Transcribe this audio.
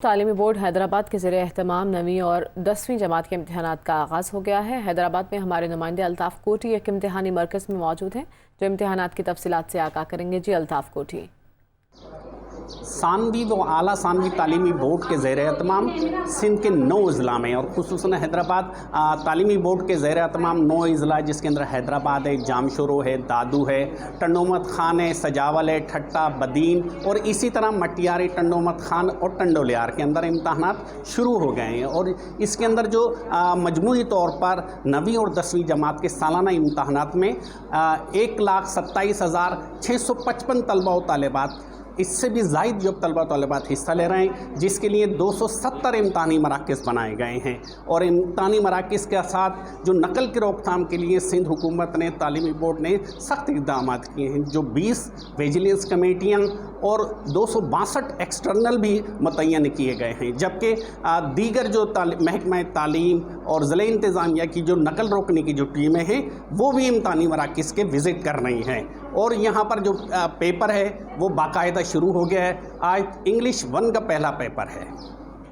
تعلیمی بورڈ حیدرآباد کے زیر اہتمام 9ویں اور 10ویں جماعت کے امتحانات کا آغاز ہو گیا ہے۔ حیدرآباد میں ہمارے نمائندے الطاف کوٹھی ایک امتحانی مرکز میں موجود ہیں جو امتحانات کی تفصیلات سے آگاہ کریں گے۔ جی الطاف کوٹھی۔ ثانوی و اعلیٰ ثانوی تعلیمی بورڈ کے زیر اہتمام سندھ کے 9 اضلاع میں اور خصوصاً حیدرآباد تعلیمی بورڈ کے زیر اہتمام 9 اضلاع جس کے اندر حیدرآباد ہے، جامشورو ہے، دادو ہے، ٹنڈومت خان ہے، سجاول ہے، ٹھٹا، بدین اور اسی طرح مٹیاری، ٹنڈومت خان اور ٹنڈولیار کے اندر امتحانات شروع ہو گئے ہیں۔ اور اس کے اندر جو مجموعی طور پر 9ویں اور 10ویں جماعت کے سالانہ امتحانات میں 1,27,655 طلبہ و طالبات، اس سے بھی زائد جو طلبہ و طالبات حصہ لے رہے ہیں، جس کے لیے 270 امتحانی مراکز بنائے گئے ہیں۔ اور امتحانی مراکز کے ساتھ جو نقل کی روک تھام کے لیے سندھ حکومت نے، تعلیمی بورڈ نے سخت اقدامات کیے ہیں، جو 20 ویجیلنس کمیٹیاں اور 262 ایکسٹرنل بھی متعین کیے گئے ہیں، جبکہ دیگر جو محکمہ تعلیم اور ضلع انتظامیہ کی جو نقل روکنے کی جو ٹیمیں ہیں وہ بھی امتحانی مراکز کے وزٹ کر رہی ہیں۔ اور یہاں پر جو پیپر ہے وہ باقاعدہ شروع ہو گیا ہے۔ آج انگلش 1 کا پہلا پیپر ہے۔